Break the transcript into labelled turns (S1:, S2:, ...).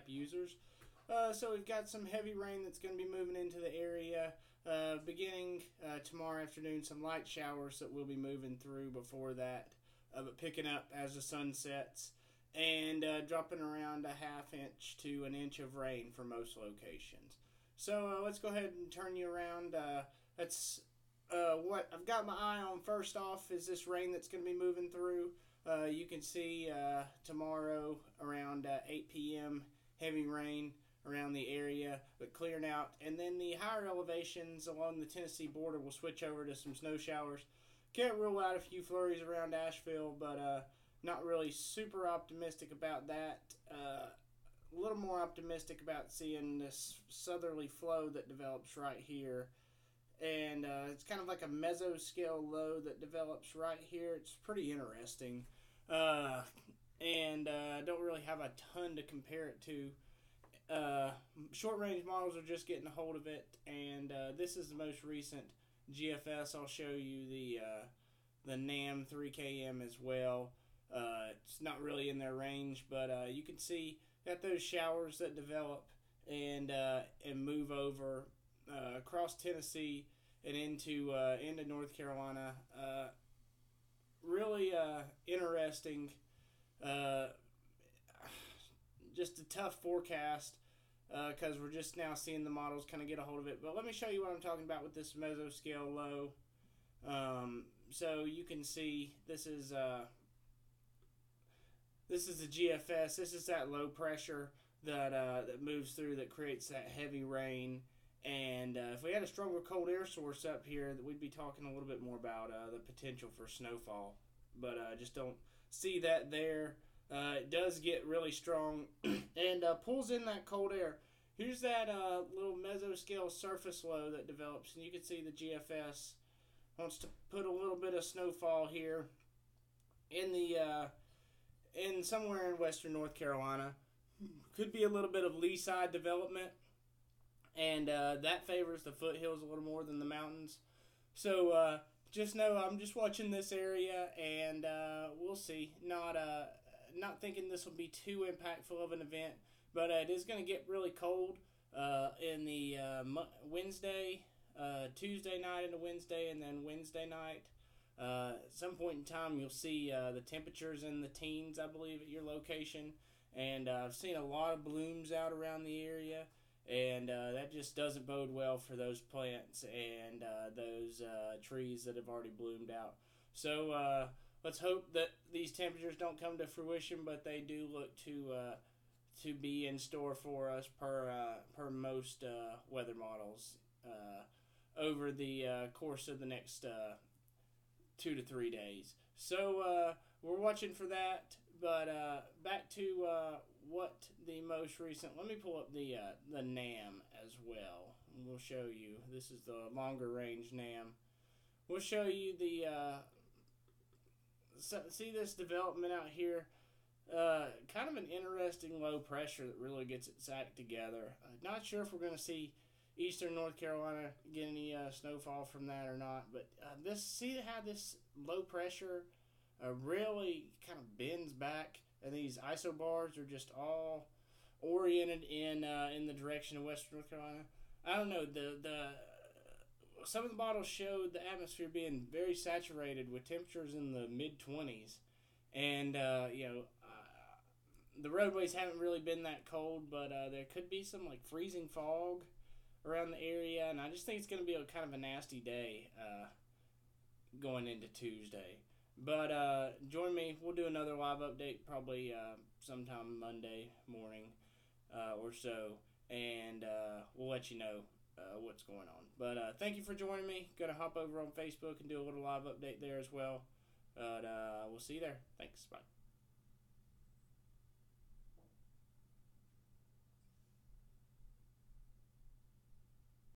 S1: type users. So we've got some heavy rain that's going to be moving into the area beginning tomorrow afternoon. Some light showers that we'll be moving through before that, but picking up as the sun sets, and dropping around a ½ inch to an inch of rain for most locations. So let's go ahead and turn you around. That's what I've got my eye on. First off is this rain that's going to be moving through. You can see tomorrow around 8 p.m. heavy rain around the area, but clearing out. And then the higher elevations along the Tennessee border will switch over to some snow showers. Can't rule out a few flurries around Asheville, but not really super optimistic about that. A little more optimistic about seeing this southerly flow that develops right here. And it's kind of like a mesoscale low that develops right here. It's pretty interesting. And I don't really have a ton to compare it to. Short range models are just getting a hold of it, and this is the most recent GFS. I'll show you the NAM 3KM as well. It's not really in their range, but you can see got those showers that develop and move over across Tennessee and into North Carolina. Really interesting. Just a tough forecast because we're just now seeing the models kind of get a hold of it. But let me show you what I'm talking about with this mesoscale low. So you can see this is the GFS. This is that low pressure that moves through that creates that heavy rain. And if we had a stronger cold air source up here, we'd be talking a little bit more about the potential for snowfall. But just don't see that there. It does get really strong and pulls in that cold air. Here's that little mesoscale surface low that develops, and you can see the GFS wants to put a little bit of snowfall here in the in somewhere in western North Carolina. Could be a little bit of lee side development, and that favors the foothills a little more than the mountains. So just know I'm just watching this area, and we'll see. Not thinking this will be too impactful of an event, but it is going to get really cold in the Wednesday, Tuesday night into Wednesday, and then Wednesday night. At some point in time, you'll see the temperatures in the teens, I believe, at your location. And I've seen a lot of blooms out around the area, and that just doesn't bode well for those plants and those trees that have already bloomed out. So let's hope that these temperatures don't come to fruition, but they do look to be in store for us per most weather models over the course of the next 2 to 3 days. So we're watching for that. But back to what the most recent. Let me pull up the NAM as well, and we'll show you. This is the longer range NAM. We'll show you the. See this development out here. Kind of an interesting low pressure that really gets its act together. Not sure if we're going to see eastern North Carolina get any snowfall from that or not. But see how this low pressure really kind of bends back, and these isobars are just all oriented in the direction of western North Carolina. I don't know, some of the models showed the atmosphere being very saturated with temperatures in the mid-20s, and the roadways haven't really been that cold, but there could be some like freezing fog around the area, and I just think it's going to be a kind of a nasty day going into Tuesday. But join me. We'll do another live update probably sometime Monday morning or so, and we'll let you know what's going on. But thank you for joining me. Going to hop over on Facebook and do a little live update there as well. But we'll see you there. Thanks. Bye.